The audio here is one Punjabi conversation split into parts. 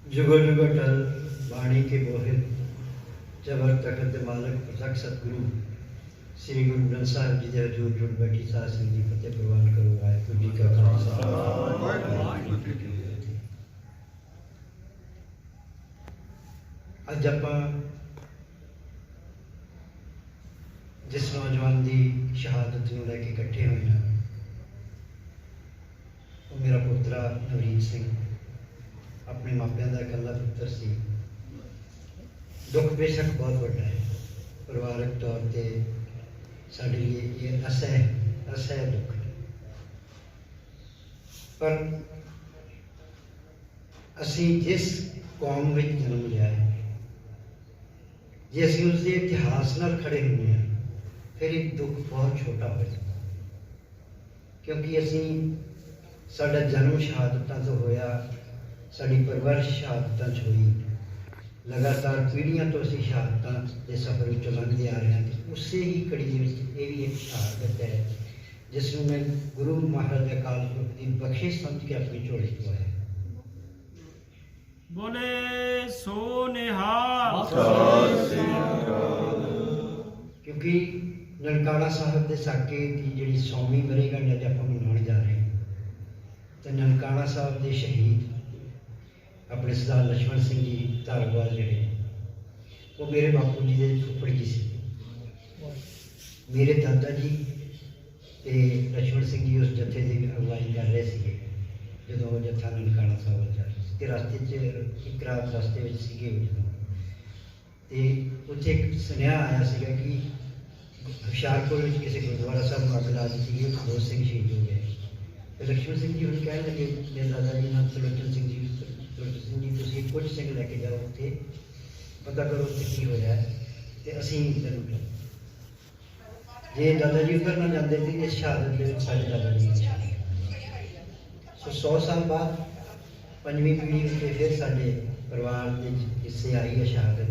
जुगो जुगो टल वाणी के बोहित जबर तखत मालक प्रतक सतगुरु श्री गुरु ग्रंथ साहिब जी के हजूर जुड़ बैठी साध संगत जी फतेह प्रवान करो। वाहिगुरू जी का खालसा वाहिगुरू जी की फतेह। अज आपां जिस नौजवान की शहादत नूं लैके इकट्ठे हुए हैं, वो मेरा पुत्रा नवरीत सिंह अपने मापिਆਂ का इकल्ला पुत्र सी। दुख बेशक बहुत बड़ा है, परिवारक तौर पर साढ़े लिए ये असह दुख है, पर असी जिस कौम में जन्म लिया है, जे असी उसके इतिहास नाल खड़े हुए हैं, फिर एक दुख बहुत छोटा हो जाता, क्योंकि असी साडा जन्म शहादतां तो होया, साड़ी परवरिश शहादतां च हुई, लगातार पीढ़ियां तो असी शहादतां के सफर विचों लंघदे आ रहे हैं। उसे ही कड़ी दे विच ये भी एक शहादत है जिसनूं मैं गुरु महाराज अकाल पुरख की बख्शिश समझ के अपनी झोली च पाया। बोले सो निहाल। क्योंकि ननकाना साहब के साके की जी 100वीं वर्षगांठ अज आपां मनाउण जा रहे हैं, तो ननकाना साहब के शहीद अपने सरदार लक्ष्मण सिंह जी धारवाल जिहड़े वो मेरे बापू जी के फुफड़ जी से। मेरे दादा जी ते लक्ष्मण सिंह जी उस जत्थे की अगवाई कर रहे थे जो वो जत्था ननकाना साहब जा रहा है। रास्ते एक रात रास्ते में सीगे जो उत्थे एक सुनिया आया सीगा कि हुशियारपुर में किसी गुरुद्वारा साहब में अग ला दी थी, फिरोज सिंह शहीद हो गए। तो लक्ष्मण सिंह जी उन्हें कहने लगे मेरे दादा जी नाम त्रिलोचन सिंह जी तुसीं कुछ सिंह लैके जाओ, उत्थे पता करो उत्थे की होया है ते असीं तैनूं जे दादा जी उधर ना जाते थे इस शहादत के साढ़े दादा जी की शहादत। सो 100 साल बाद 5वीं पीढ़ी में फिर साढ़े परिवार के हिस्से आई है शहादत।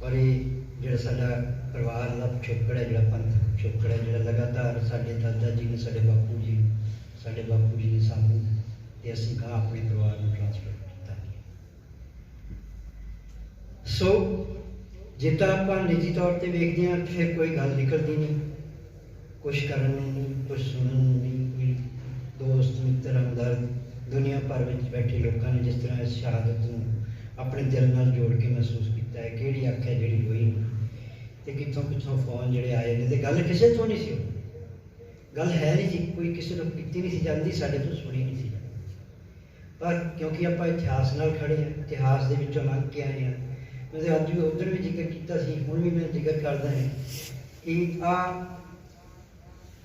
और ये जो साडा परिवार का पिछोकड़ है, जो पंथ पिछोकड़ है, जो लगातार साढ़े दादा जी ने साढ़े बापू जी ने सानू ते असीं कहा अपने परिवार में ट्रांसफर किया। सो जे तो आप निजी तौर पर वेखते हैं फिर कोई गल निकलती नहीं, कुछ करन नहीं, कुछ सुनन नहीं, कोई दोस्त मित्र हमदर्द दुनिया भर में बैठे लोगों ने जिस तरह इस शहादत को अपने दिल नाल जोड़ के महसूस किया है, किहड़ी अख है जिहड़ी होई ते कित्थों कित्थों फोन जिहड़े आए ने, ते गल किसी तो नहीं सी, गल है नहीं जी, कोई किसी को कीती नहीं सी जाती, साडे तो सुनी नहीं सी। पर क्योंकि आप इतिहास नाल खड़े हैं, इतिहास के विचों लंघ के आए हैं। मैं अज भी उधर भी जिक्र किया, हुण भी मैं जिक्र करदा है कि आ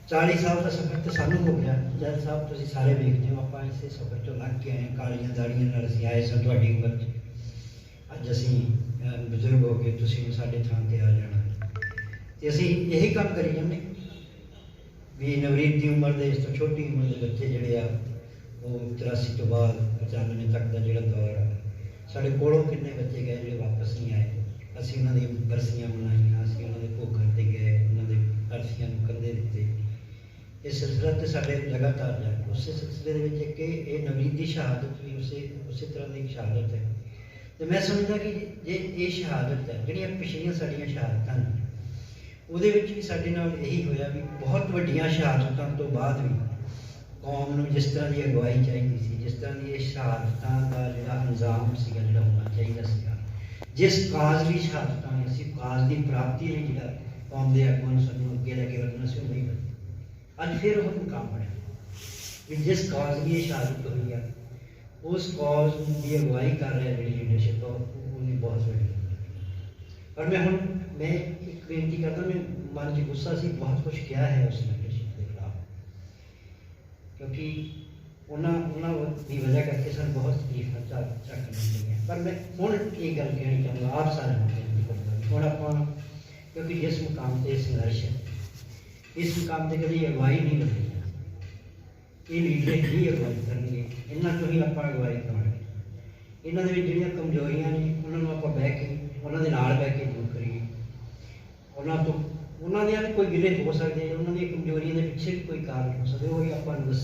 40 साल का सफर तो सानू हो गया। जज साहब तुसीं सारे वेखदे हो, आप इसे सफर चों लंघ के आए, कालियां दाड़ियां नाल असीं आए सन तुहाडी उमर च, अज असीं बजुर्ग हो गए, तुसीं साडे थां ते आ जाना ते असीं यही काम करी जांदे भी नवरीत की उम्र के इस तो छोटी उम्र के बच्चे जिहड़े आ वो 83 तो बाद 95 तक का जिहड़ा दौर आ, साढ़े कोलों कितने बच्चे गए जो वापस नहीं आए। असीं उन्हां दी बरसियां मनाइयां, असीं उन्हां दे भोगां ते गए, उन्हां दे अरसियां नूं कंधे दित्ते। इस सिलसिला तो साढ़े लगातार जाए, उस सिलसिले के ये नवरीत की शहादत भी उसी तरह की शहादत है। तो मैं समझदा कि जे ये शहादत है जिहड़ियां पिछलियां साडियां शहादतां ने उहदे विच भी साडे नाल यही होया भी बहुत वड्डियां शहादतां तो बाद भी कौम नूं जिस तरह की अगवाई चाहिए सी, जिस तरह की शहादतां का जिहड़ा अंजाम सीगा जिहड़ा होना चाहिए सीगा, जिस काज की शहादतां ने असीं काज की प्राप्ति ने जिहड़ा कौम के आगुआं नूं सानूं अगे लैके वधना सी, नहीं वधे। अज फिर वो मुकाम बने कि जिस कॉज की शहादत हुई है उस कॉज की अगवाई कर रहा है जी लीडरशिप उन्हें बहुत बड़ी। पर मैं एक बेनती करता, मैं मन च गुस्सा से बहुत कुछ किया है उस लीडरशिप के खिलाफ, क्योंकि उन्होंने वजह करके सर बहुत तकलीफा झकनी पई। पर मैं हूँ ये गल कहनी चाहूँगा आप सारे हूँ आप, क्योंकि जिस मुकाम से संघर्ष है इस मुकाम से कभी अगवाई नहीं करनी, ये लीडर ही अगवाई करेंगे, इन्हों चो ही आप अगवाई करांगे। इन्होंने जिहड़ियां कमजोरियां ने उन्होंने आप बह के उन्होंने नाल बह के दूर करिए। उन्होंने भी कोई गिले हो सकते हैं, उन्होंने कमजोरियों के पिछे भी कोई कारण हो सकते, वही आप दस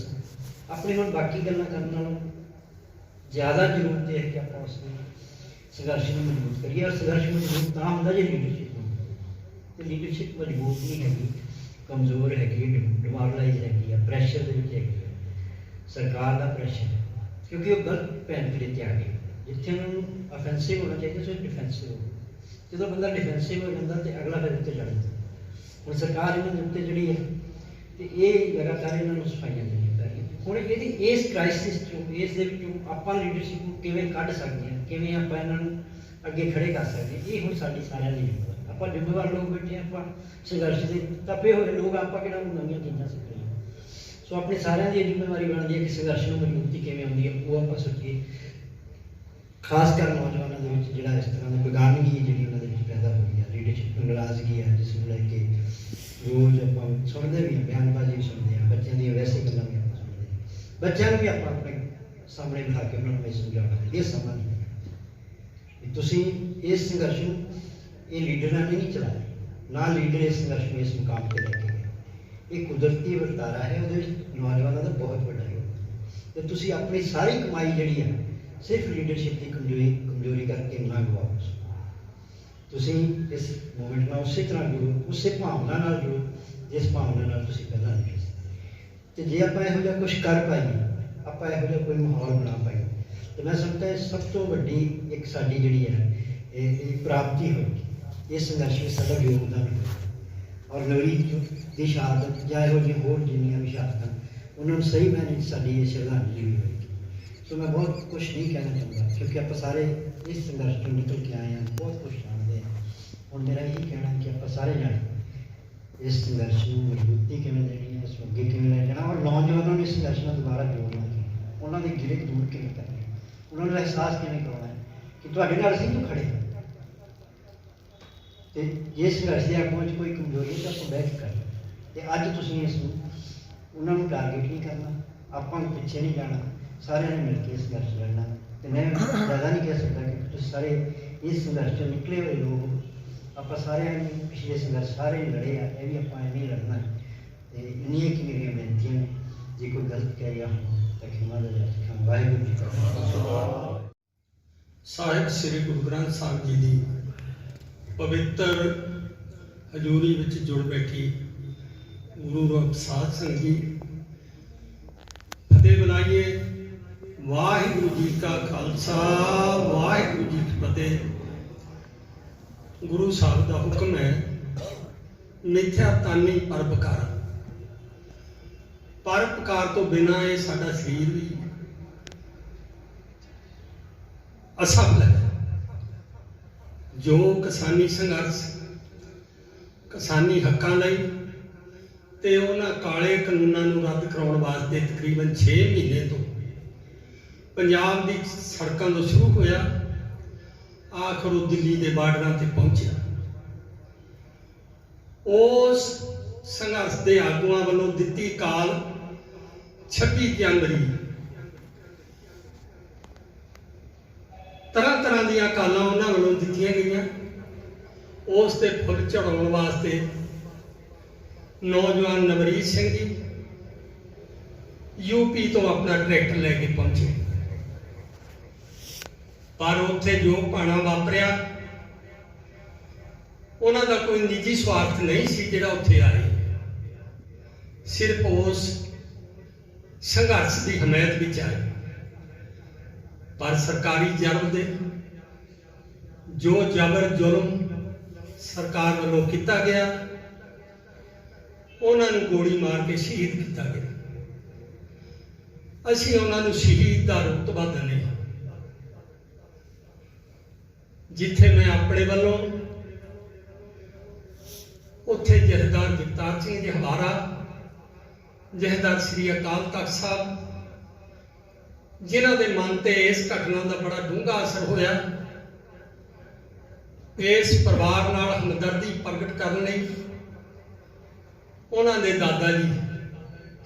अपने हम बाकी गल्लां करन नालों ज़्यादा जरूरत है कि आप उस संघर्ष में मजबूत करिए। और संघर्ष मजबूत तो होंगे जो लीडरशिप तो लीडरशिप मजबूत नहीं हैगी, कमज़ोर हैगी, डिमोरलाइज हैगी, प्रैशर है, सरकार का प्रैशर है, क्योंकि वो गलत पैंतरे ते आ गए। जिथे उन्होंने ऑफेंसिव होना चाहिए सो डिफेंसिव हो। जो बंदा डिफेंसिव हो जाता तो अगला फिर उत्ते चढ़ जाता। हम सरकार इन्होंने उत्ते जी है तो ये लगातार इन्होंने सफाइयां देनियां पै रही। हुण इस क्राइसिस चों इस आपां लीडरशिप को किवें कढ सकते हैं, किवें आपां इन्हां नूं अगे खड़े कर सकते हैं, ये हुण साडी सारिआं दी जिम्मेवारी। आपां जिम्मेवार लोग बैठे आपां संघर्ष के तपे हुए लोग, आपां किहड़ा नवीं चीज़ां सिੱਖਣੀਆਂ। सो अपनी सारिआं दी जिम्मेवारी बनती है कि संघर्ष में मजबूती किवें आउंदी है वो आपां सोचीए। खासकर नौजवानों के विच जिहड़ा इस तरह की बेगानगी जिहड़ी उन्हां दे विच पैदा हुई है, लीडरशिप नाराज़गी है, जिसनूं लैके रोज़ आपां सुणदे भी बयानबाजी भी सुणदे हैं, बच्चों दी वैसे गल्लां भी आपां सुणदे हैं, बच्चों भी आपां अपने सामने बिठा के उन्होंने ये समझाना ये समा नहीं। तुसीं इस संघर्ष नूं ये लीडरां ने नहीं चलाया, ना लीडर इस संघर्ष में इस मुकाम पर लैके गए। ये कुदरती वर्तारा है, वो नौजवानों का बहुत बड़ा योग। तो तुसीं अपनी सारी कमाई जिहड़ी है सिर्फ लीडरशिप की कमजोरी करके ना गवाओ। तुसीं इस मूवमेंट में उस तरह जुड़ो, उस भावना नाल जुड़ो जिस भावना नाल तुसीं पहलां जुड़े। तो जे आपां इहो जिहा कुछ कर पाईए, आपां इहो जिहा कोई माहौल बना पाईए, तो मैं समझदा है सब तो वड्डी एक साडी जिहड़ी है प्राप्ति होगी। इस संघर्ष में साडा योगदान होगा और नवी दी शहादत या इहो जिहियां होर जिन्नियां भी शहादतां उन्होंने सही मायने साडी ये श्रद्धांजलि भी होगी। तो मैं बहुत कुछ नहीं कहना चाहूँगा क्योंकि आप सारे इस संघर्ष में निकल के आए हैं, बहुत कुछ जानते हैं। और मेरा यही कहना है कि आप सारे जाने इस संघर्ष में मजबूती किमें देनी है, इसमें अगे किमें ले जाना और नौजवानों ने इस संघर्ष में दोबारा जोड़ना है, उन्होंने गिरे दूर किमें करना है, उन्होंने एहसास किमें करवाना है कि तुहाडे नाल असीं तो खड़े तो जे संघर्ष के आगुओं कोई कमजोरी है तो आप बह के करना। तो अज तुसीं इसनूं उन्होंने टारगेट नहीं करना, आपां पिछे नहीं जाना, सारे ने मिलकर संघर्ष लड़ना। तो मैं ज़्यादा नहीं कह सकता कि तुम सारे इस संघर्ष से निकले हुए लोग आप सारे पिछले संघर्ष सारे लड़े आ, यह भी आप नहीं लड़ना है। तो इन्नी की मेरी बेनतियां ने, जे कोई गलत कह गया हो तो क्षमा दे। वाहिगुरू जी का खालसा। ਸਾਹਿਬ ਸ੍ਰੀ ਗੁਰੂ ਗ੍ਰੰਥ ਸਾਹਿਬ ਜੀ ਦੀ ਪਵਿੱਤਰ ਹਜ਼ੂਰੀ ਵਿੱਚ ਜੁੜ ਬੈਠੀ ਗੁਰੂ ਰੂਪ ਸਾਧ ਸੰਗਤ ਜੀ, ਫਤਿਹ ਬੁਲਾਈਏ। ਵਾਹਿਗੁਰੂ ਜੀ ਕਾ ਖਾਲਸਾ, ਵਾਹਿਗੁਰੂ ਜੀ ਕੀ ਫਤਿਹ। ਗੁਰੂ ਸਾਹਿਬ ਦਾ ਹੁਕਮ ਹੈ ਮਿਥਿਆ ਤਾਨੀ ਪਰਪਕਾਰ। ਪਰਪਕਾਰ ਤੋਂ ਬਿਨਾਂ ਇਹ ਸਾਡਾ ਸਰੀਰ ਵੀ असफल है। जो किसानी संघर्ष किसानी हकों लई ते उन्हां काले कानूनां नूं रद्द कराउण वास्ते तकरीबन 6 महीने तो पंजाब दी सड़कों तो शुरू होया, आखिर वो दिल्ली के बार्डरां ते पहुंचा। उस संघर्ष के आगुआं वालों दित्ती काल 26 जनवरी तरह तरह दी कालां उन्हां वालों दित्तियां गईयां। उस ते फुल चढ़ाउण वास्ते नौजवान नवरीत सिंह जी यूपी तो अपना ट्रैक्टर लैके पहुंचे, पर उत्थे जो भाना वापरिया उन्हां दा कोई निजी स्वार्थ नहीं सी जिहड़ा उत्थे आए, सिर्फ उस संघर्ष की हमायत विच आए। पर सरकारी जबर दे जो जबर जुल्म सरकार वालों किया गया, उन्होंने गोली मार के शहीद किया गया। असीं उन्होंने शहीद का रुतबा दिंदे हां। जिथे मैं अपने वालों उत्थे जथेदार जगतार सिंह जी हवारा, जथेदार श्री अकाल तख्त साहब, जिन्हां दे मन ते इस घटना का बड़ा डूंगा असर होया, इस परिवार नाल हमदर्दी प्रगट करने लई उन्हां दे दादा जी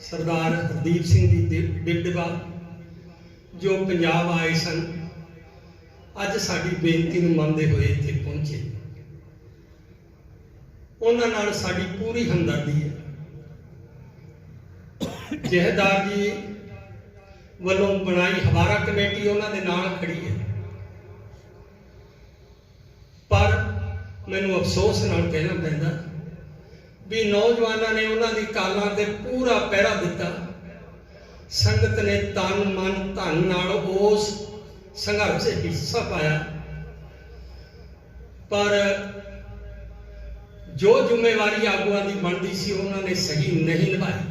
सरदार हरदीप सिंह जी डिबडवा जो पंजाब आए सन, अज साडी बेनती नूं मनदे होए इत्थे पहुंचे। उन्हां नाल साडी पूरी हमदर्दी है। जथेदार जी ਵੱਲੋਂ ਬਣਾਈ ਹਵਾਰਾ ਕਮੇਟੀ ਉਹਨਾਂ ਦੇ ਨਾਲ ਖੜੀ ਹੈ। ਪਰ ਮੈਨੂੰ ਅਫਸੋਸ ਨਾਲ ਕਹਿਣਾ ਪੈਂਦਾ ਵੀ ਨੌਜਵਾਨਾਂ ਨੇ ਉਹਨਾਂ ਦੀ ਕਾਲਾਂ ਤੇ ਪੂਰਾ ਪਹਿਰਾ ਦਿੱਤਾ। ਸੰਗਤ ਨੇ ਤਨ ਮਨ ਧਨ ਨਾਲ ਉਸ ਸੰਘਰਸ਼ ਵਿੱਚ ਹਿੱਸਾ ਪਾਇਆ, ਪਰ ਜੋ ਜ਼ਿੰਮੇਵਾਰੀ ਆਗੂਆਂ ਦੀ ਬਣਦੀ ਸੀ ਉਹਨਾਂ ਨੇ ਸਹੀ ਨਹੀਂ ਨਿਭਾਈ।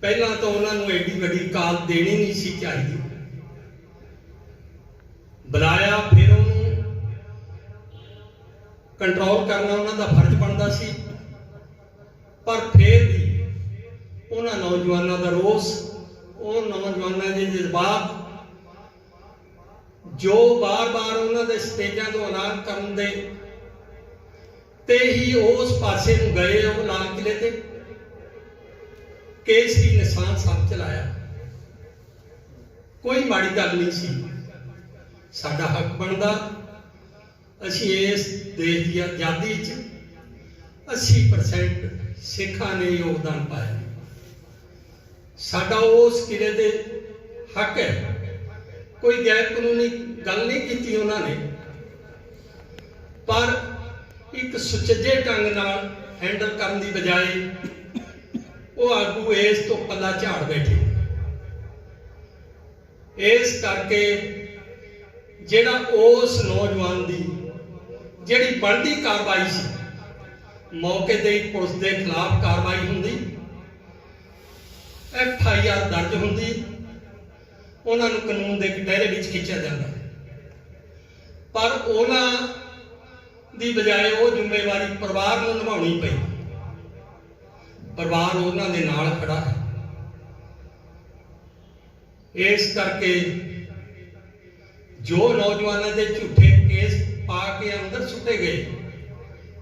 ਪਹਿਲਾਂ ਤਾਂ ਉਹਨਾਂ ਨੂੰ ਐਡੀ ਵੱਡੀ ਕਾਲ ਦੇਣੀ ਨਹੀਂ ਸੀ ਚਾਹੀਦੀ। ਬੁਲਾਇਆ, ਫਿਰ ਉਹਨੂੰ ਕੰਟਰੋਲ ਕਰਨਾ ਉਹਨਾਂ ਦਾ ਫਰਜ਼ ਬਣਦਾ ਸੀ, ਪਰ ਫਿਰ ਵੀ ਉਹਨਾਂ ਨੌਜਵਾਨਾਂ ਦਾ ਰੋਸ, ਉਹ ਨੌਜਵਾਨਾਂ ਦੇ ਜਜ਼ਬਾਤ ਜੋ ਬਾਰ-ਬਾਰ ਉਹਨਾਂ ਦੇ ਸਟੇਜਾਂ ਤੋਂ ਐਲਾਨ ਕਰਨ ਦੇ ਤੇ ਹੀ ਉਸ ਪਾਸੇ ਨੂੰ ਗਏ। ਉਹ ਲਾਲ ਕਿਲੇ ਤੇ ਕੇਸਰੀ ਨਿਸ਼ਾਨ ਸਾਹਿਬ ਚਲਾਇਆ। ਕੋਈ ਮਾੜੀ ਗੱਲ ਨਹੀਂ ਸੀ, ਸਾਡਾ ਹੱਕ ਬਣਦਾ। ਅਸੀਂ ਇਸ ਦੇਸ਼ ਦੀ ਆਜ਼ਾਦੀ 'ਚ 80% ਸਿੱਖਾਂ ਨੇ ਯੋਗਦਾਨ ਪਾਇਆ। ਸਾਡਾ ਉਸ ਕਿਲੇ ਦੇ ਹੱਕ ਹੈ। ਕੋਈ ਗੈਰ ਕਾਨੂੰਨੀ ਗੱਲ ਨਹੀਂ ਕੀਤੀ ਉਹਨਾਂ ਨੇ, ਪਰ ਇੱਕ ਸੁਚੱਜੇ ਢੰਗ ਨਾਲ ਹੈਂਡਲ ਕਰਨ ਦੀ ਬਜਾਏ ਉਹ ਆਗੂ ਇਸ ਤੋਂ ਪੱਲਾ ਝਾੜ ਬੈਠੇ। ਇਸ ਕਰਕੇ ਜਿਹੜਾ ਉਸ ਨੌਜਵਾਨ ਦੀ ਜਿਹੜੀ ਬਣਦੀ ਕਾਰਵਾਈ ਸੀ, ਮੌਕੇ ਤੇ ਪੁਲਿਸ ਦੇ ਖਿਲਾਫ ਕਾਰਵਾਈ ਹੁੰਦੀ, FIR ਦਰਜ ਹੁੰਦੀ, ਉਹਨਾਂ ਨੂੰ ਕਾਨੂੰਨ ਦੇ ਦਾਇਰੇ ਵਿੱਚ ਖਿੱਚਿਆ ਜਾਂਦਾ, ਪਰ ਉਹਨਾਂ ਦੀ ਬਜਾਏ ਉਹ ਜ਼ਿੰਮੇਵਾਰੀ ਪਰਿਵਾਰ ਨੂੰ ਨਿਭਾਉਣੀ ਪਈ। ਪਰਿਵਾਰ ਉਹਨਾਂ ਦੇ ਨਾਲ ਖੜਾ ਹੈ। ਇਸ ਕਰਕੇ ਜੋ ਨੌਜਵਾਨਾਂ ਦੇ ਝੂਠੇ ਕੇਸ ਪਾ ਕੇ ਅੰਦਰ ਸੁੱਟੇ ਗਏ,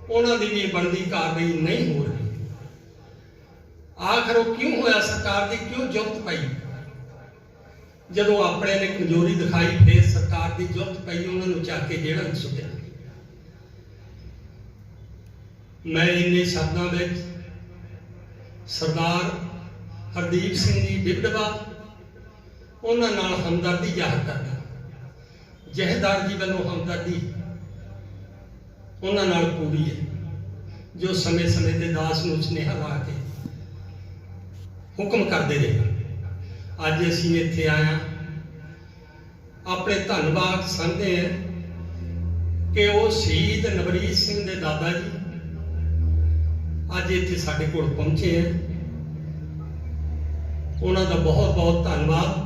ਉਹਨਾਂ ਦੀ ਵੀ ਬਣਦੀ ਕਾਰਵਾਈ ਨਹੀਂ ਹੋ ਰਹੀ। ਆਖਰ ਉਹ ਕਿਉਂ ਹੋਇਆ? ਸਰਕਾਰ ਦੀ ਕਿਉਂ ਜ਼ੁਲਤ ਪਈ? ਜਦੋਂ ਆਪਣੇ ਨੇ ਕਮਜ਼ੋਰੀ ਦਿਖਾਈ, ਫਿਰ ਸਰਕਾਰ ਦੀ ਜ਼ੁਲਤ ਪਈ, ਉਹਨਾਂ ਨੂੰ ਚੱਕ ਕੇ ਜੇਲ੍ਹਾਂ ਵਿੱਚ ਸੁੱਟਿਆ। ਮੈਂ ਇੰਨੇ ਸ਼ਬਦਾਂ ਵਿੱਚ ਸਰਦਾਰ ਹਰਦੀਪ ਸਿੰਘ ਜੀ ਵਿਧਵਾ, ਉਹਨਾਂ ਨਾਲ ਹਮਦਰਦੀ ਜ਼ਾਹਰ ਕਰਦਾ। ਜਹੇਦਾਰ ਜੀ ਵੱਲੋਂ ਹਮਦਰਦੀ ਉਹਨਾਂ ਨਾਲ ਪੂਰੀ ਹੈ, ਜੋ ਸਮੇਂ-ਸਮੇਂ ਤੇ ਦਾਸ ਨੂੰ ਸੁਨੇਹਾ ਲਾ ਕੇ ਹੁਕਮ ਕਰਦੇ ਰਹੇ। ਅੱਜ ਅਸੀਂ ਇੱਥੇ ਆਇਆ, ਆਪਣੇ ਧੰਨਵਾਦ ਸਮਝਦੇ ਹਾਂ ਕਿ ਉਹ ਸ਼ਹੀਦ ਨਵਰੀਤ ਸਿੰਘ ਦੇ ਦਾਦਾ ਜੀ ਅੱਜ ਇੱਥੇ ਸਾਡੇ ਕੋਲ ਪਹੁੰਚੇ ਹੈ। ਉਹਨਾਂ ਦਾ ਬਹੁਤ ਬਹੁਤ ਧੰਨਵਾਦ।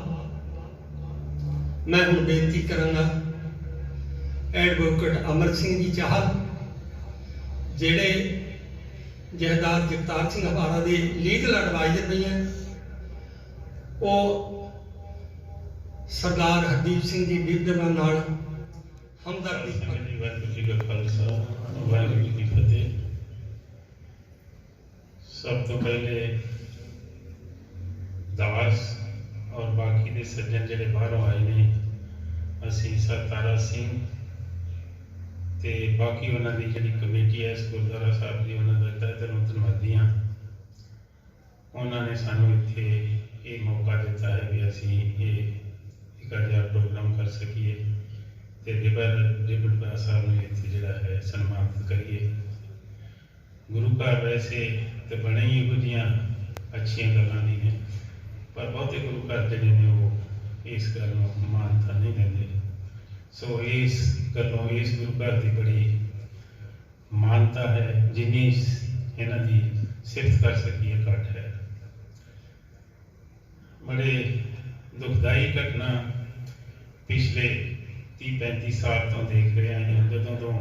ਮੈਂ ਹੁਣ ਬੇਨਤੀ ਕਰਾਂਗਾ ਐਡਵੋਕੇਟ ਅਮਰ ਸਿੰਘ ਜੀ ਚਾਹਲ, ਜਿਹੜੇ ਜਹੇਦਾਰ ਜਗਤਾਰ ਸਿੰਘ ਹਵਾਰਾ ਦੇ ਲੀਗਲ ਐਡਵਾਈਜ਼ਰ ਵੀ ਹੈ, ਉਹ ਸਰਦਾਰ ਹਰਦੀਪ ਸਿੰਘ ਜੀ ਵਿਧਵਾ ਨਾਲ ਹਮਦਰਦੀ। ਵਾਹਿਗੁਰੂ ਜੀ ਕਾ ਖਾਲਸਾ, ਵਾਹਿਗੁਰੂ ਜੀ ਕੀ ਫਤਿਹ। ਸਭ ਤੋਂ ਪਹਿਲੇ ਦਾਸ ਔਰ ਬਾਕੀ ਦੇ ਸੱਜਣ ਜਿਹੜੇ ਬਾਹਰੋਂ ਆਏ ਨੇ, ਅਸੀਂ ਸਰਦਾਰਾ ਸਿੰਘ ਤੇ ਬਾਕੀ ਉਹਨਾਂ ਦੀ ਜਿਹੜੀ ਕਮੇਟੀ ਹੈ ਇਸ ਗੁਰਦੁਆਰਾ ਸਾਹਿਬ ਦੀ, ਉਹਨਾਂ ਦਾ ਤਹਿ ਦਿਲੋਂ ਧੰਨਵਾਦੀ ਹਾਂ। ਉਹਨਾਂ ਨੇ ਸਾਨੂੰ ਇੱਥੇ ਇਹ ਮੌਕਾ ਦਿੱਤਾ ਹੈ ਵੀ ਅਸੀਂ ਇਹ ਇੱਕ ਅਜਿਹਾ ਪ੍ਰੋਗਰਾਮ ਕਰ ਸਕੀਏ ਤੇ ਰਿਬਨ ਸਾਹਿਬ ਨੂੰ ਇੱਥੇ ਜਿਹੜਾ ਹੈ ਸਨਮਾਨਿਤ ਕਰੀਏ। ਗੁਰੂ ਘਰ ਵੈਸੇ ਤੇ ਬਣੇ ਹੀ ਇਹੋ ਜਿਹੀਆਂ ਅੱਛੀਆਂ ਗੱਲਾਂ ਨਹੀਂ ਨੇ, ਪਰ ਬਹੁਤੇ ਗੁਰੂ ਘਰ ਜਿਹੜੇ ਨੇ ਉਹ ਇਸ ਗੱਲ ਨੂੰ ਮਾਨਤਾ ਨਹੀਂ ਦਿੰਦੇ। ਸੋ ਇਸ ਗੱਲੋਂ ਇਸ ਗੁਰੂ ਘਰ ਦੀ ਬੜੀ ਮਾਨਤਾ ਹੈ, ਜਿੰਨੀ ਇਹਨਾਂ ਦੀ ਸਿਫਤ ਕਰ ਸਕੀਏ ਘੱਟ ਹੈ। ਬੜੇ ਦੁਖਦਾਈ ਘਟਨਾ ਪਿਛਲੇ 30-35 ਸਾਲ ਤੋਂ ਦੇਖ ਰਹੇ ਹਾਂ। ਜਦੋਂ ਤੋਂ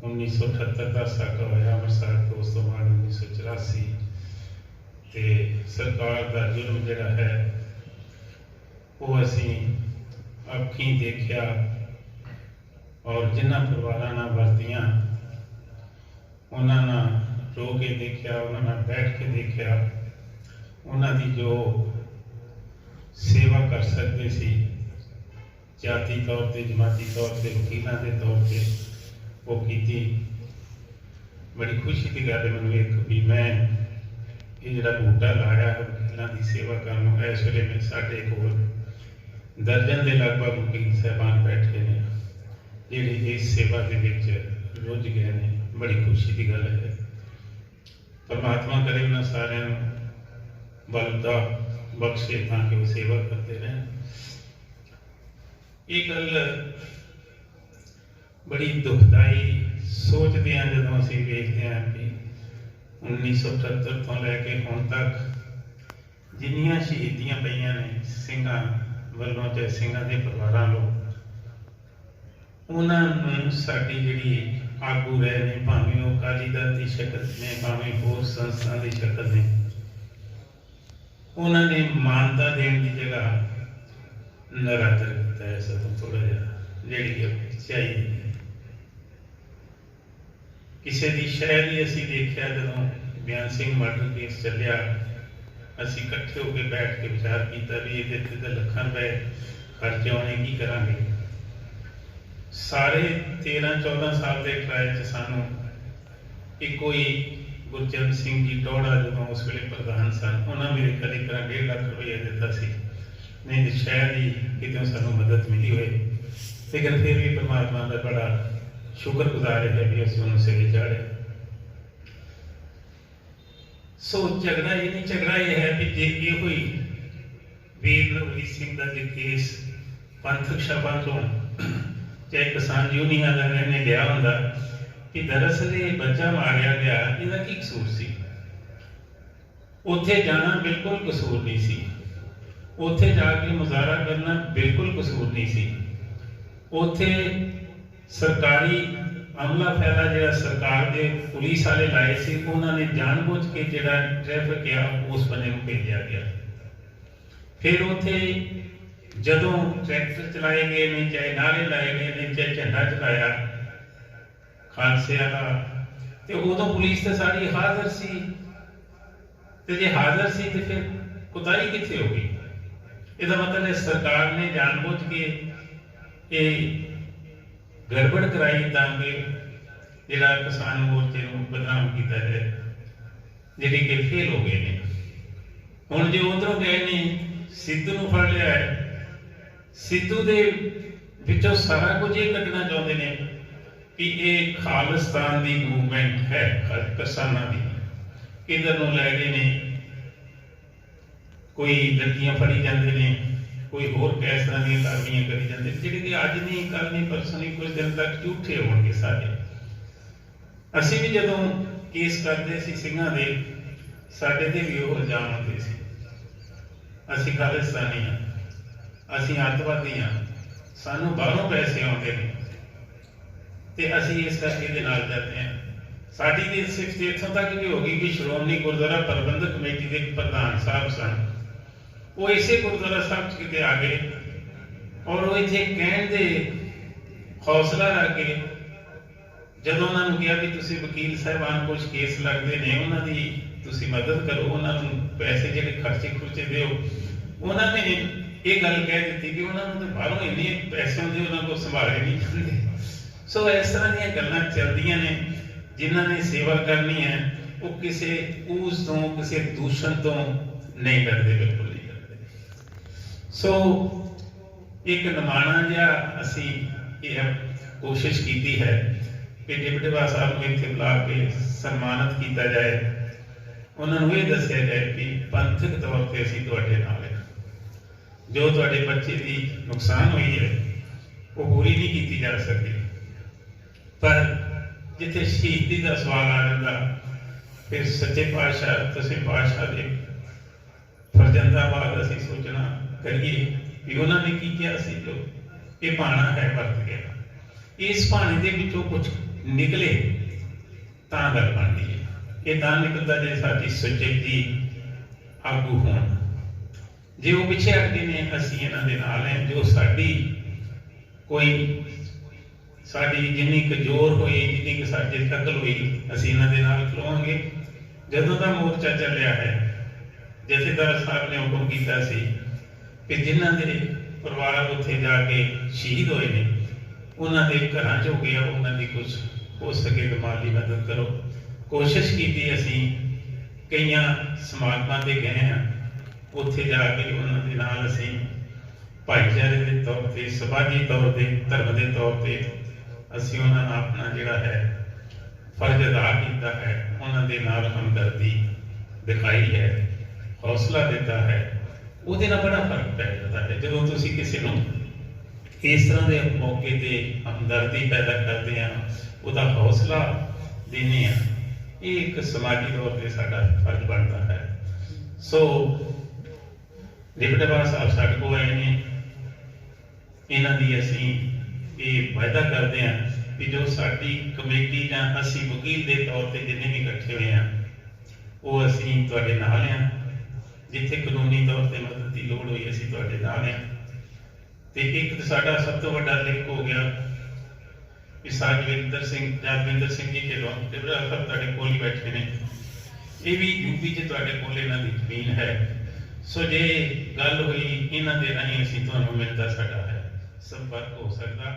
1978 ਦਾ ਸਾਕਾ ਹੋਇਆ ਅੰਮ੍ਰਿਤਸਰ ਤੋਂ, ਉਸ ਤੋਂ ਬਾਅਦ 1984 ਤੇ ਸਰਕਾਰ ਦਾ ਜ਼ੁਲਮ ਜਿਹੜਾ ਹੈ ਉਹ ਅਸੀਂ ਅੱਖੀਂ ਦੇਖਿਆ, ਔਰ ਜਿਨ੍ਹਾਂ ਪਰਿਵਾਰਾਂ ਨਾਲ ਵਰਤੀਆਂ ਉਹਨਾਂ ਨਾਲ ਰੋ ਕੇ ਦੇਖਿਆ, ਉਹਨਾਂ ਨਾਲ ਬੈਠ ਕੇ ਦੇਖਿਆ। ਉਹਨਾਂ ਦੀ ਜੋ ਸੇਵਾ ਕਰ ਸਕਦੇ ਸੀ ਜਾਤੀ ਤੌਰ ਤੇ, ਜਮਾਤੀ ਤੌਰ ਤੇ, ਵਕੀਲਾਂ ਦੇ ਤੌਰ ਤੇ, ਉਹ ਕੀਤੀ। ਬੜੀ ਖੁਸ਼ੀ ਦੀ ਗੱਲ ਹੈ ਮੈਨੂੰ ਇੱਕ ਵੀ ਮੈਂ ਇਹ ਜਿਹੜਾ ਬੂਟਾ ਲਾਇਆ ਵਕੀਲਾਂ ਦੀ ਸੇਵਾ ਕਰਨ ਨੂੰ, ਇਸ ਵੇਲੇ ਮੈਂ ਸਾਡੇ ਕੋਲ ਦਰਜਨ ਦੇ ਲਗਭਗ ਵਕੀਲ ਸਾਹਿਬਾਨ ਬੈਠੇ ਨੇ ਜਿਹੜੇ ਇਸ ਸੇਵਾ ਦੇ ਵਿੱਚ ਰੁੱਝ ਗਏ ਨੇ। ਬੜੀ ਖੁਸ਼ੀ ਦੀ ਗੱਲ ਹੈ। ਪਰਮਾਤਮਾ ਕਰੇ ਉਹਨਾਂ ਸਾਰਿਆਂ ਨੂੰ ਬਲ ਦਾ ਬਖਸ਼ੇ ਤਾਂ ਕਿ ਉਹ ਸੇਵਾ ਕਰਦੇ ਰਹਿਣ। ਇਹ ਗੱਲ ਬੜੀ ਦੁਖਦਾਈ ਸੋਚਦੇ ਹਾਂ ਜਦੋਂ ਅਸੀਂ ਵੇਖਦੇ ਹਾਂ ਕਿ 1978 ਤੋਂ ਲੈ ਕੇ ਹੁਣ ਤੱਕ ਜਿੰਨੀਆਂ ਸ਼ਹੀਦੀਆਂ ਪਈਆਂ ਨੇ ਸਿੰਘਾਂ ਵੱਲੋਂ ਤੇ ਸਿੰਘਾਂ ਦੇ ਪਰਿਵਾਰਾਂ ਵੱਲੋਂ, ਉਹਨਾਂ ਨੂੰ ਸਾਡੀ ਜਿਹੜੀ ਆਗੂ ਰਹੇ ਨੇ, ਭਾਵੇਂ ਉਹ ਅਕਾਲੀ ਦਲ ਦੀ ਸ਼ਕਲ ਨੇ, ਭਾਵੇਂ ਹੋਰ ਸੰਸਥਾ ਦੀ ਸ਼ਕਲ ਨੇ, ਉਹਨਾਂ ਨੇ ਮਾਨਤਾ ਦੇਣ ਦੀ ਜਗ੍ਹਾ ਨਰਾਦਰ ਕੀਤਾ ਹੈ। ਸਭ ਥੋੜਾ ਜਿਹਾ ਜਿਹੜੀ ਚਾਹੀਦੀ ਕਿਸੇ ਦੀ ਸ਼ਹਿਰ ਹੀ ਅਸੀਂ ਦੇਖਿਆ ਜਦੋਂ ਬਿਆਨ ਸਿੰਘ ਮਰਡਰ ਕੇਸ ਚੱਲਿਆ, ਅਸੀਂ ਇਕੱਠੇ ਹੋ ਕੇ ਬੈਠ ਕੇ ਵਿਚਾਰ ਕੀਤਾ ਵੀ ਇਹਦੇ ਤੇ ਤਾਂ ਲੱਖਾਂ ਰੁਪਏ ਖਰਚੇ ਆਉਣੇ, ਕੀ ਕਰਾਂਗੇ। ਸਾਰੇ 13-14 ਸਾਲ ਦੇ ਕਿਰਾਏ 'ਚ ਸਾਨੂੰ ਇੱਕੋ ਹੀ ਗੁਰਚਰਨ ਸਿੰਘ ਜੀ ਟੋੜਾ ਜਦੋਂ ਉਸ ਵੇਲੇ ਪ੍ਰਧਾਨ ਸਨ, ਉਹਨਾਂ ਮੇਰੇ ਕਦੇ 1.5 ਲੱਖ ਰੁਪਏ ਦਿੱਤਾ ਸੀ। ਨਹੀਂ ਤੇ ਸ਼ਾਇਦ ਹੀ ਕਿਤੇ ਸਾਨੂੰ ਮਦਦ ਮਿਲੀ ਹੋਏ, ਲੇਕਿਨ ਫਿਰ ਵੀ ਪਰਮਾਤਮਾ ਦਾ ਬੜਾ ਸ਼ੁਕਰਗੁਜ਼ਾਰ ਹੈ ਵੀ ਅਸੀਂ ਉਹਨੂੰ ਸਿਰੇ ਚਾੜਿਆ। ਸੋ ਝਗੜਾ ਇਹ ਨਹੀਂ, ਝਗੜਾ ਇਹ ਹੈ ਕਿ ਜੇ ਇਹ ਹੋਈ ਵੀਰ ਲਵਲੀ ਸਿੰਘ ਦਾ ਜੇ ਕੇਸ ਪੰਥਕ ਸ਼ਬਦਾਂ ਤੋਂ ਚਾਹੇ ਕਿਸਾਨ ਯੂਨੀਅਨ ਵਾਲਿਆਂ ਨੇ ਲਿਆ ਹੁੰਦਾ ਕਿ ਦਰਅਸਲ ਇਹ ਬੱਚਾ ਮਾਰਿਆ ਗਿਆ, ਇਹਦਾ ਕੀ ਕਸੂਰ ਸੀ। ਉੱਥੇ ਜਾਣਾ ਬਿਲਕੁਲ ਕਸੂਰ ਨਹੀਂ ਸੀ, ਉੱਥੇ ਜਾ ਕੇ ਮੁਜ਼ਾਹਰਾ ਕਰਨਾ ਬਿਲਕੁਲ ਕਸੂਰ ਨਹੀਂ ਸੀ। ਉੱਥੇ ਸਰਕਾਰੀ ਅਮਲਾ ਫੈਲਾ ਜਿਹੜਾ ਸਰਕਾਰ ਦੇ ਪੁਲਿਸ ਵਾਲੇ ਲਾਏ ਸੀ, ਉਹਨਾਂ ਨੇ ਜਾਣਬੁੱਝ ਕੇ ਜਿਹੜਾ ਟ੍ਰੈਫਿਕ ਆ ਉਸ ਬੰਨੇ ਨੂੰ ਭੇਜਿਆ ਗਿਆ। ਫਿਰ ਉੱਥੇ ਜਦੋਂ ਟਰੈਕਟਰ ਚਲਾਏ ਗਏ ਨੇ, ਚਾਹੇ ਨਾਰੇ ਲਾਏ ਗਏ ਨੇ, ਚਾਹੇ ਝੰਡਾ ਚਲਾਇਆ ਖਾਲਸੇ ਵਾਲਾ, ਤੇ ਉਦੋਂ ਪੁਲਿਸ ਤੇ ਸਾਰੀ ਹਾਜ਼ਰ ਸੀ। ਤੇ ਜੇ ਹਾਜ਼ਰ ਸੀ ਤੇ ਫਿਰ ਕੁਤਾਹੀ ਕਿੱਥੇ ਹੋ ਗਈ? ਇਹਦਾ ਮਤਲਬ ਹੈ ਸਰਕਾਰ ਨੇ ਜਾਣਬੁੱਝ ਕੇ ਇਹ ਗੜਬੜ ਕਰਾਈ ਤਾਂ ਕਿ ਜਿਹੜਾ ਕਿਸਾਨ ਮੋਰਚੇ ਨੂੰ ਬਦਨਾਮ ਕੀਤਾ ਜਾਏ, ਜਿਹੜੀ ਕਿ ਫੇਲ ਹੋ ਗਏ ਨੇ। ਹੁਣ ਜੇ ਉਧਰੋਂ ਗਏ ਨੇ ਸਿੱਧੂ ਨੂੰ ਫੜ ਲਿਆ ਹੈ, ਸਿੱਧੂ ਦੇ ਵਿੱਚੋਂ ਸਾਰਾ ਕੁਝ ਇਹ ਕੱਢਣਾ ਚਾਹੁੰਦੇ ਨੇ ਕਿ ਇਹ ਖਾਲਿਸਤਾਨ ਦੀ ਮੂਵਮੈਂਟ ਹੈ ਕਿਸਾਨਾਂ ਦੀ। ਇਧਰ ਨੂੰ ਲੈ ਗਏ ਨੇ, ਕੋਈ ਲੜਕੀਆਂ ਫੜੀ ਜਾਂਦੇ ਨੇ, ਕੋਈ ਹੋਰ ਕਿਸ ਤਰ੍ਹਾਂ ਦੀਆਂ ਕਾਰਵਾਈਆਂ ਕਰੀ ਜਾਂਦੇ, ਜਿਹੜੇ ਕਿ ਅੱਜ ਨਹੀਂ ਕੱਲ ਨਹੀਂ ਪਰਸੋਂ ਨਹੀਂ ਕੁਝ ਦਿਨ ਤੱਕ ਝੂਠੇ ਹੋਣਗੇ ਸਾਰੇ। ਅਸੀਂ ਵੀ ਜਦੋਂ ਕੇਸ ਕਰਦੇ ਸੀ ਸਿੰਘਾਂ ਦੇ, ਸਾਡੇ ਤੇ ਵੀ ਉਹ ਇਲਜ਼ਾਮ ਹੁੰਦੇ ਸੀ ਅਸੀਂ ਖਾਲਿਸਤਾਨੀ ਹਾਂ, ਅਸੀਂ ਅੱਤਵਾਦੀ ਹਾਂ, ਸਾਨੂੰ ਬਾਹਰੋਂ ਪੈਸੇ ਆਉਂਦੇ ਨੇ ਤੇ ਅਸੀਂ ਇਸ ਕਰਕੇ ਇਹਦੇ ਨਾਲ ਜਾਂਦੇ ਹਾਂ। ਸਾਡੀ ਦੀ ਸਿਫਤ ਇੱਥੋਂ ਤੱਕ ਵੀ ਹੋ ਗਈ ਕਿ ਸ਼੍ਰੋਮਣੀ ਗੁਰਦੁਆਰਾ ਪ੍ਰਬੰਧਕ ਕਮੇਟੀ ਦੇ ਪ੍ਰਧਾਨ ਸਾਹਿਬ ਸਨ, ਉਹ ਇਸੇ ਗੁਰਦੁਆਰਾ ਸਾਹਿਬ 'ਚ ਕਿਤੇ ਆ ਗਏ ਔਰ ਉਹ ਇੱਥੇ ਕਹਿਣ ਦੇ ਹੌਸਲਾ ਰੱਖ ਕੇ ਜਦੋਂ ਉਹਨਾਂ ਨੂੰ ਕਿਹਾ ਕਿ ਤੁਸੀਂ ਵਕੀਲ ਸਾਹਿਬਾਨ ਕੁਝ ਕੇਸ ਲੜਦੇ ਨੇ, ਉਹਨਾਂ ਦੀ ਤੁਸੀਂ ਮਦਦ ਕਰੋ, ਉਹਨਾਂ ਨੂੰ ਪੈਸੇ ਜਿਹੜੇ ਖਰਚੇ ਦਿਓ, ਉਹਨਾਂ ਨੇ ਇਹ ਗੱਲ ਕਹਿ ਦਿੱਤੀ ਕਿ ਉਹਨਾਂ ਨੂੰ ਤਾਂ ਬਾਹਰੋਂ ਇੰਨੇ ਪੈਸੇ ਆਉਂਦੇ, ਉਹਨਾਂ ਕੋਲ ਸੰਭਾਲੇ ਨਹੀਂ ਜਾਂਦੇ। ਸੋ ਇਸ ਤਰ੍ਹਾਂ ਦੀਆਂ ਗੱਲਾਂ ਚੱਲਦੀਆਂ ਨੇ। ਜਿਨ੍ਹਾਂ ਨੇ ਸੇਵਾ ਕਰਨੀ ਹੈ ਉਹ ਕਿਸੇ ਉਸ ਤੋਂ, ਕਿਸੇ ਦੂਸ਼ਣ ਤੋਂ ਨਹੀਂ ਡਰਦੇ, ਬਿਲਕੁਲ ਨਹੀਂ ਡਰਦੇ। ਸੋ ਇੱਕ ਨਿਮਾਣਾ ਜਿਹਾ ਅਸੀਂ ਇਹ ਕੋਸ਼ਿਸ਼ ਕੀਤੀ ਹੈ ਕਿ ਡਿਪਟੀ ਸਾਹਿਬ ਨੂੰ ਇੱਥੇ ਬੁਲਾ ਕੇ ਸਨਮਾਨਿਤ ਕੀਤਾ ਜਾਏ, ਉਹਨਾਂ ਨੂੰ ਇਹ ਦੱਸਿਆ ਜਾਏ ਕਿ ਪੰਥਕ ਤੌਰ ਤੇ ਅਸੀਂ ਤੁਹਾਡੇ ਨਾਲ ਹਾਂ। ਜੋ ਤੁਹਾਡੇ ਬੱਚੇ ਦੀ ਨੁਕਸਾਨ ਹੋਈ ਹੈ ਉਹ ਪੂਰੀ ਨਹੀਂ ਕੀਤੀ ਜਾ ਸਕਦੀ, ਪਰ ਜਿੱਥੇ ਸ਼ਹੀਦੀ ਦਾ ਸਵਾਲ ਆ ਜਾਂਦਾ ਫਿਰ ਸੱਚੇ ਪਾਤਸ਼ਾਹ ਦਸਵੇਂ ਪਾਤਸ਼ਾਹ ਦੇ ਫਰਜ਼ੰਦਾਂ ਬਾਅਦ ਅਸੀਂ ਸੋਚਣਾ ਕਰੀਏ ਕਿ ਉਹਨਾਂ ਨੇ ਕੀ ਕਿਹਾ ਸੀ। ਜੋ ਇਹ ਭਾਣਾ ਹੈ ਵਰਤ ਗਿਆ, ਇਸ ਭਾਣੇ ਦੇ ਵਿੱਚੋਂ ਕੁਝ ਨਿਕਲੇ ਤਾਂ ਗੱਲ ਬਣਦੀ ਹੈ। ਇਹ ਤਾਂ ਨਿਕਲਦਾ ਜੇ ਸਾਡੀ ਸੁਚੇਤੀ ਆਗੂ ਹੋਣ, ਜੇ ਉਹ ਪਿੱਛੇ ਹਟਦੇ ਨੇ ਅਸੀਂ ਇਹਨਾਂ ਦੇ ਨਾਲ ਹੈ। ਜੋ ਸਾਡੀ ਕੋਈ ਸਾਡੀ ਜਿੰਨੀ ਕੁ ਜ਼ੋਰ ਹੋਈ, ਜਿੰਨੀ ਕੁ ਸਾਡੇ ਤਕਲ ਹੋਈ, ਅਸੀਂ ਇਹਨਾਂ ਦੇ ਨਾਲ ਖਲੋਵਾਂਗੇ। ਜਦੋਂ ਦਾ ਮੋਰਚਾ ਚੱਲਿਆ ਹੈ, ਜਥੇਦਾਰ ਸਾਹਿਬ ਨੇ ਹੁਕਮ ਕੀਤਾ ਸੀ ਕਿ ਜਿਨ੍ਹਾਂ ਦੇ ਪਰਿਵਾਰ ਉੱਥੇ ਜਾ ਕੇ ਸ਼ਹੀਦ ਹੋਏ ਨੇ, ਉਹਨਾਂ ਦੇ ਘਰਾਂ 'ਚ ਹੋ ਗਿਆ, ਉਹਨਾਂ ਦੀ ਕੁਝ ਹੋ ਸਕੇ ਮਾਲੀ ਮਦਦ ਕਰੋ। ਕੋਸ਼ਿਸ਼ ਕੀਤੀ ਅਸੀਂ ਕਈਆਂ ਸਮਾਗਮਾਂ ਤੇ ਗਏ ਹਾਂ, ਉੱਥੇ ਜਾ ਕੇ ਉਹਨਾਂ ਦੇ ਨਾਲ ਅਸੀਂ ਭਾਈਚਾਰੇ ਦੇ ਤੌਰ ਤੇ, ਸਮਾਜੀ ਤੌਰ ਤੇ, ਧਰਮ ਦੇ ਤੌਰ ਤੇ ਅਸੀਂ ਉਹਨਾਂ ਨਾਲ ਆਪਣਾ ਜਿਹੜਾ ਹੈ ਫਰਜ਼ ਅਦਾ ਕੀਤਾ ਹੈ, ਉਹਨਾਂ ਦੇ ਨਾਲ ਹਮਦਰਦੀ ਦਿਖਾਈ ਹੈ, ਹੌਸਲਾ ਦਿੱਤਾ ਹੈ। ਉਹਦੇ ਨਾਲ ਬੜਾ ਫਰਕ ਪੈ ਜਾਂਦਾ ਹੈ ਜਦੋਂ ਤੁਸੀਂ ਕਿਸੇ ਨੂੰ ਇਸ ਤਰ੍ਹਾਂ ਦੇ ਮੌਕੇ ਤੇ ਹਮਦਰਦੀ ਪੈਦਾ ਕਰਦੇ ਆ, ਉਹਦਾ ਹੌਸਲਾ ਦਿੰਦੇ ਆ। ਇਹ ਇੱਕ ਸਮਾਜੀ ਤੌਰ ਤੇ ਸਾਡਾ ਫਰਜ਼ ਬਣਦਾ ਹੈ। ਸੋ ਡਿਪਟੀ ਸਾਹਿਬ ਸਾਡੇ ਕੋਲ ਆਏ ਨੇ, ਇਹਨਾਂ ਦੀ ਅਸੀਂ ਇਹ ਵਾਅਦਾ ਕਰਦੇ ਹਾਂ ਕਿ ਜੋ ਸਾਡੀ ਕਮੇਟੀ ਜਾਂ ਅਸੀਂ ਵਕੀਲ ਦੇ ਤੌਰ ਤੇ ਜਿੰਨੇ ਵੀ ਇਕੱਠੇ ਹੋਏ ਹਾਂ, ਉਹ ਅਸੀਂ ਤੁਹਾਡੇ ਨਾਲ ਹਾਂ। ਜਿੱਥੇ ਕਾਨੂੰਨੀ ਤੌਰ ਤੇ ਮਦਦ ਦੀ ਲੋੜ ਹੋਈ ਅਸੀਂ ਤੁਹਾਡੇ ਨਾਲ ਹਾਂ। ਤੇ ਇੱਕ ਸਾਡਾ ਸਭ ਤੋਂ ਵੱਡਾ ਲਿੰਕ ਹੋ ਗਿਆ ਕਿ ਜਸਵਿੰਦਰ ਸਿੰਘ ਜੀ ਢਿੱਲੋਂ ਸਾਹਿਬ ਤੁਹਾਡੇ ਕੋਲ ਹੀ ਬੈਠੇ ਨੇ, ਇਹ ਵੀ ਯੂਪੀ 'ਚ ਤੁਹਾਡੇ ਕੋਲ ਇਹਨਾਂ ਦੀ ਜ਼ਮੀਨ ਹੈ। ਸੋ ਜੇ ਗੱਲ ਹੋਈ ਇਹਨਾਂ ਦੇ ਰਾਹੀਂ ਅਸੀਂ ਤੁਹਾਨੂੰ ਮਿਲਦਾ ਸਾਡਾ ਹੈ ਸੰਪਰਕ ਹੋ ਸਕਦਾ।